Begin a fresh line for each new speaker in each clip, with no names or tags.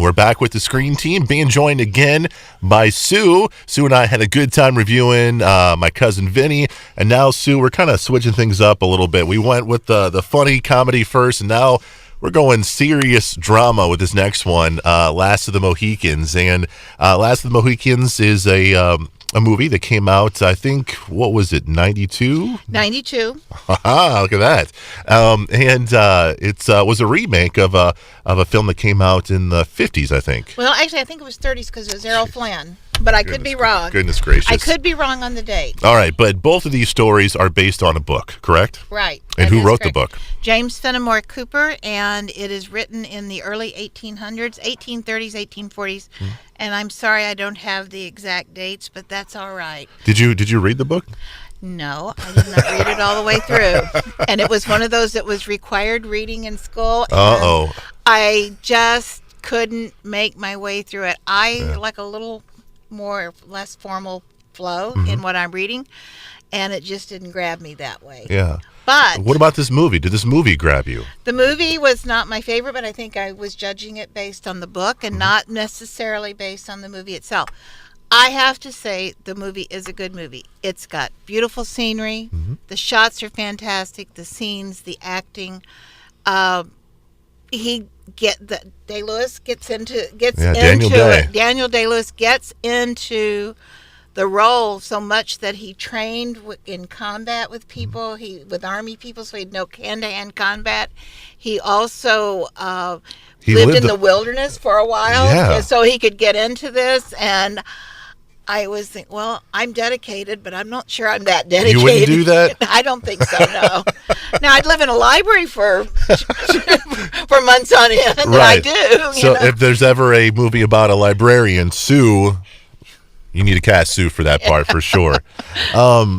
We're back with the Screen Team, being joined again by Sue. Sue and I had a good time reviewing my cousin Vinny, and now, Sue, we're kind of switching things up a little bit. We went with the funny comedy first, and now we're going serious drama with this next one, Last of the Mohicans. And Last of the Mohicans is a movie that came out, I think, what was it, 92?
92.
Look at that. It was a remake of a film that came out in the 50s, I think.
Well, actually, I think it was 30s because it was Errol Flynn. But I could be wrong.
Goodness gracious.
I could be wrong on the date.
All right, but both of these stories are based on a book, correct?
Right.
And who wrote the book?
James Fenimore Cooper, and it is written in the early 1800s, 1830s, 1840s. And I'm sorry I don't have the exact dates, but that's all right.
Did you read the book?
No, I did not read it all the way through. And it was one of those that was required reading in school.
Uh-oh.
I just couldn't make my way through it. I like a little more or less formal flow in what I'm reading, and it just didn't grab me that way.
Yeah.
But
what about this movie? Did this movie grab you?
The movie was not my favorite, but I think I was judging it based on the book and not necessarily based on the movie itself. I have to say the movie is a good movie. It's got beautiful scenery. The shots are fantastic. The scenes, the acting. Day-Lewis gets into
Daniel Day.
Daniel Day-Lewis gets into the role so much that he trained in combat with people, with army people, so he'd know hand-to-hand combat. He also lived in the wilderness for a while, so he could get into this. And I was thinking, well, I'm dedicated, but I'm not sure I'm that dedicated.
You wouldn't do that?
I don't think so, no. Now, I'd live in a library for months on end, and I do.
So if there's ever a movie about a librarian, Sue, you need to cast Sue for that part for sure.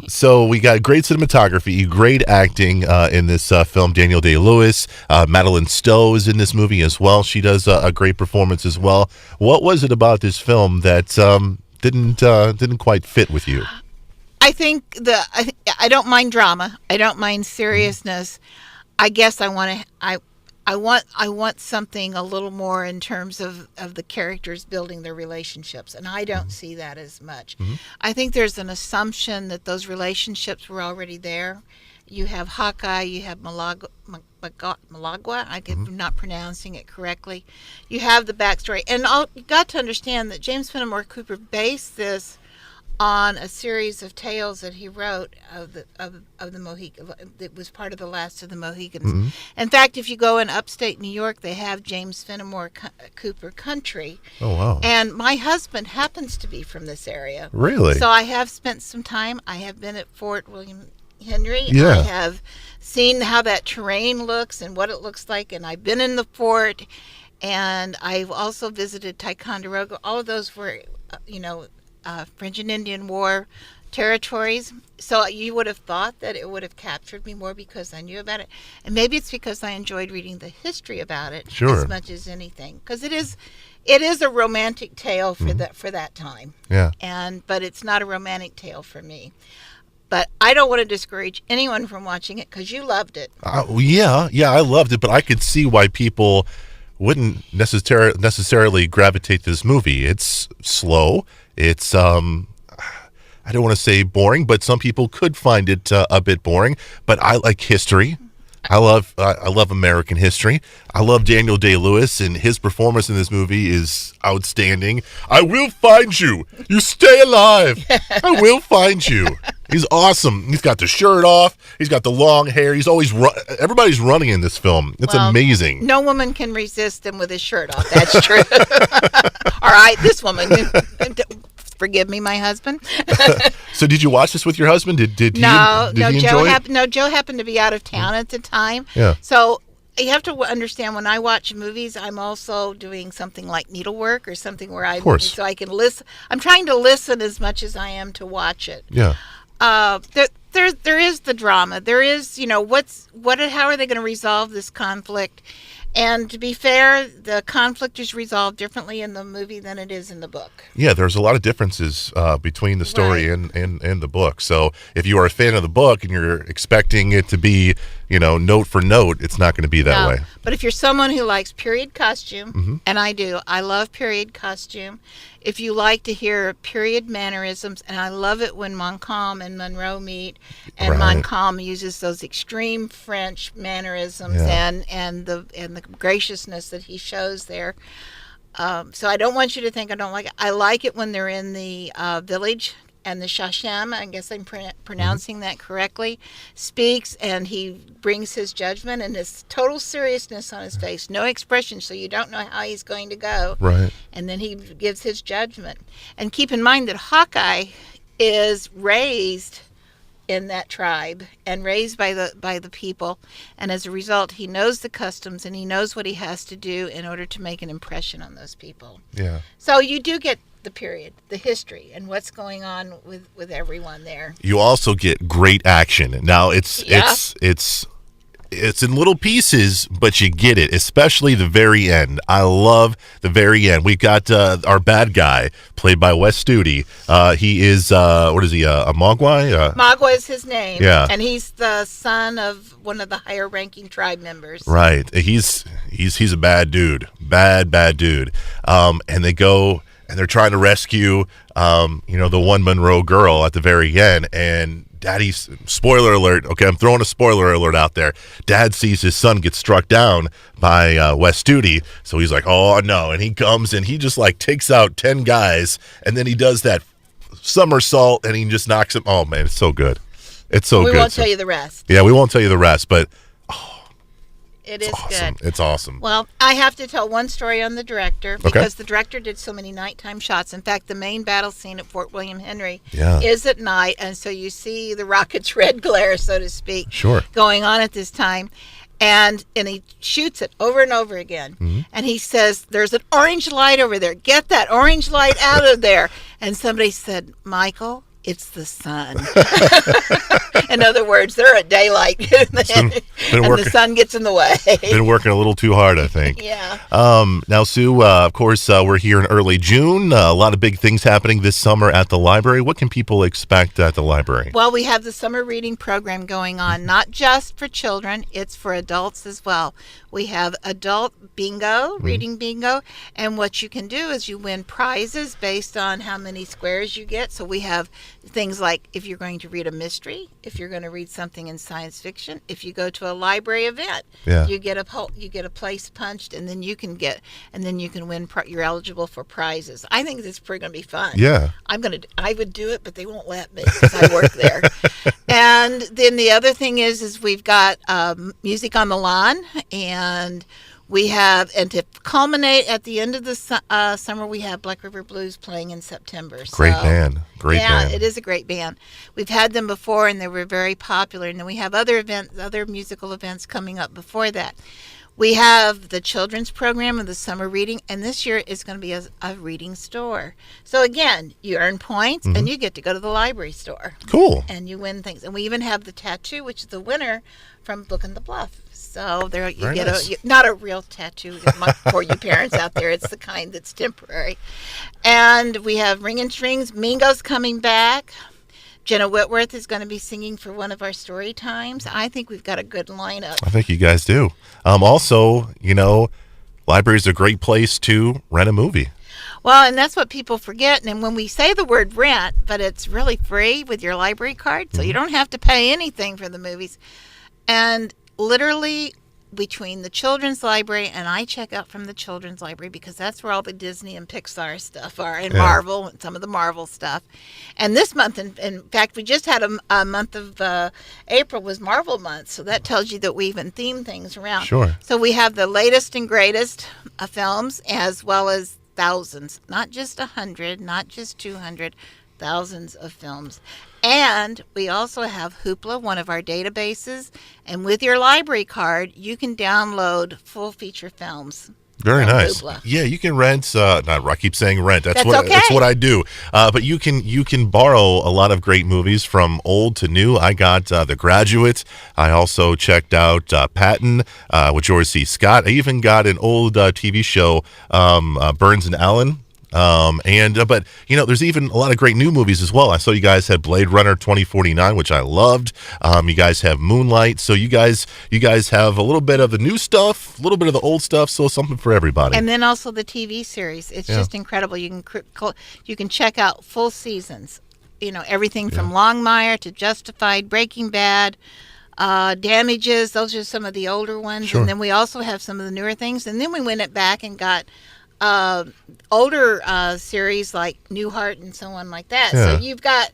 So we got great cinematography, great acting in this film. Daniel Day-Lewis, Madeline Stowe is in this movie as well. She does a great performance as well. What was it about this film that didn't quite fit with you?
I think I don't mind drama. I don't mind seriousness. I guess I want something a little more in terms of the characters building their relationships, and I don't see that as much. I think there's an assumption that those relationships were already there. You have Hawkeye, you have Malagua, I'm not pronouncing it correctly. You have the backstory, and you got to understand that James Fenimore Cooper based this on a series of tales that he wrote of the Mohicans. It was part of the Last of the Mohicans. In fact, if you go in upstate New York, they have James Fenimore Cooper Country.
Oh, wow.
And my husband happens to be from this area.
Really?
So I have spent some time. I have been at Fort William Henry.
Yeah.
I have seen how that terrain looks and what it looks like, and I've been in the fort, and I've also visited Ticonderoga. All of those were, French and Indian War territories. So you would have thought that it would have captured me more because I knew about it. And maybe it's because I enjoyed reading the history about it as much as anything. Because it is a romantic tale for that time.
Yeah.
But it's not a romantic tale for me. But I don't want to discourage anyone from watching it because you loved it.
Yeah, I loved it, but I could see why people wouldn't necessarily gravitate to this movie. It's slow. It's I don't want to say boring, but some people could find it a bit boring. But I like history. I love American history. I love Daniel Day-Lewis, and his performance in this movie is outstanding. I will find you. You stay alive. I will find you. He's awesome. He's got the shirt off. He's got the long hair. He's always everybody's running in this film. It's amazing.
No woman can resist him with his shirt off. That's true. All right, this woman. Forgive me, my husband.
So did you watch this with your husband? Did he enjoy it?
Joe happened to be out of town at the time.
Yeah.
So you have to understand, when I watch movies, I'm also doing something like needlework or something where so I can listen. I'm trying to listen as much as I am to watch it.
Yeah.
There is the drama. There is, how are they going to resolve this conflict? And to be fair, the conflict is resolved differently in the movie than it is in the book.
Yeah, there's a lot of differences between the story
Right.
and the book. So if you are a fan of the book and you're expecting it to be, note for note, it's not going to be that
No.
way.
But if you're someone who likes period costume,
Mm-hmm.
and I do, I love period costume. If you like to hear period mannerisms, and I love it when Montcalm and Monroe meet, and
Right.
Montcalm uses those extreme French mannerisms
Yeah.
and the graciousness that he shows there. So I don't want you to think I don't like it. I like it when they're in the village and the Shashem, I guess I'm pronouncing that correctly, speaks and he brings his judgment and his total seriousness on his face, no expression, so you don't know how he's going to go.
Right.
And then he gives his judgment. And keep in mind that Hawkeye is raised in that tribe and raised by the people, and as a result he knows the customs and he knows what he has to do in order to make an impression on those people.
Yeah.
So you do get the period, the history, and what's going on with everyone there.
You also get great action. Now it's in little pieces, but you get it, especially the very end. I love the very end. We got our bad guy, played by Wes Studi. He is, what is he, a Mogwai?
Magua is his name.
Yeah.
And he's the son of one of the higher ranking tribe members.
Right. He's a bad dude. Bad dude. And they go and they're trying to rescue, the one Monroe girl at the very end. And Daddy's, spoiler alert, okay, I'm throwing a spoiler alert out there. Dad sees his son get struck down by Wes Studi, so he's like, oh no, and he comes and he just like takes out 10 guys, and then he does that somersault and he just knocks him. Oh man, it's so good. It's so good.
We won't tell you the rest.
Yeah, we won't tell you the rest, but
It
it's
is
awesome.
good.
It's awesome.
Well, I have to tell one story on the director because the director did so many nighttime shots. In fact, the main battle scene at Fort William Henry is at night, and so you see the rocket's red glare, so to speak, going on at this time. And he shoots it over and over again. Mm-hmm. And he says, there's an orange light over there. Get that orange light out of there. And somebody said, Michael, it's the sun. In other words, they're at daylight, and the sun gets in the way.
Been working a little too hard, I think.
Yeah.
Now, Sue, of course, we're here in early June. A lot of big things happening this summer at the library. What can people expect at the library?
Well, we have the summer reading program going on, not just for children, it's for adults as well. We have adult bingo, reading bingo, and what you can do is you win prizes based on how many squares you get. So we have things like if you're going to read a mystery, if you're going to read something in science fiction, if you go to a library event, you get a place punched, and then you can win. You're eligible for prizes. I think this is pretty going to be fun.
Yeah,
I would do it, but they won't let me because I work there. And then the other thing is we've got music on the lawn, and we have, and to culminate at the end of the summer, we have Black River Blues playing in September.
Great band.
Yeah, it is a great band. We've had them before, and they were very popular. And then we have other musical events coming up before that. We have the children's program of the summer reading, and this year is going to be a reading store. So again, you earn points, and you get to go to the library store.
Cool.
And you win things. And we even have the tattoo, which is the winner from Book in the Bluff. So there you
Very
get
nice.
not a real tattoo for you parents out there. It's the kind that's temporary. And we have Ring and Strings. Mingo's coming back. Jenna Whitworth is going to be singing for one of our story times. I think we've got a good lineup.
I think you guys do. Also, library's a great place to rent a movie.
Well, and that's what people forget. And when we say the word rent, but it's really free with your library card, so you don't have to pay anything for the movies. And literally between the children's library, and I check out from the children's library because that's where all the Disney and Pixar stuff are, and Marvel, and some of the Marvel stuff. And this month, in fact, we just had a month of April was Marvel month, so that tells you that we even theme things around.
Sure.
So we have the latest and greatest films, as well as thousands, not just 100, not just 200, thousands of films. And we also have Hoopla, one of our databases. And with your library card, you can download full feature films
Very
from
nice.
Bluff.
Yeah, you can rent. Not I keep saying rent.
That's
That's
okay.
what I do. But you can borrow a lot of great movies from old to new. I got The Graduate. I also checked out Patton with George C. Scott. I even got an old TV show, Burns and Allen. But there's even a lot of great new movies as well. I saw you guys had Blade Runner 2049, which I loved. You guys have Moonlight, so you guys have a little bit of the new stuff, a little bit of the old stuff, so something for everybody.
And then also the TV series. It's just incredible. You can check out full seasons. Everything from Longmire to Justified, Breaking Bad, Damages. Those are some of the older ones.
Sure.
And then we also have some of the newer things. And then we went it back and got older series like Newhart and so on like that.
Yeah.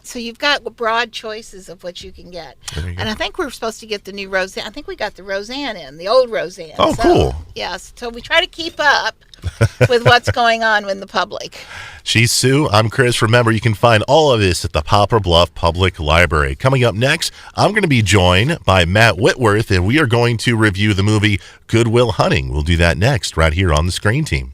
So you've got broad choices of what you can get. And I think we're supposed to get the new Roseanne. I think we got the Roseanne the old Roseanne.
Oh, cool.
Yes. So we try to keep up with what's going on with the public.
She's Sue. I'm Chris. Remember, you can find all of this at the Poplar Bluff Public Library. Coming up next, I'm going to be joined by Matt Whitworth, and we are going to review the movie Good Will Hunting. We'll do that next right here on the Screen Team.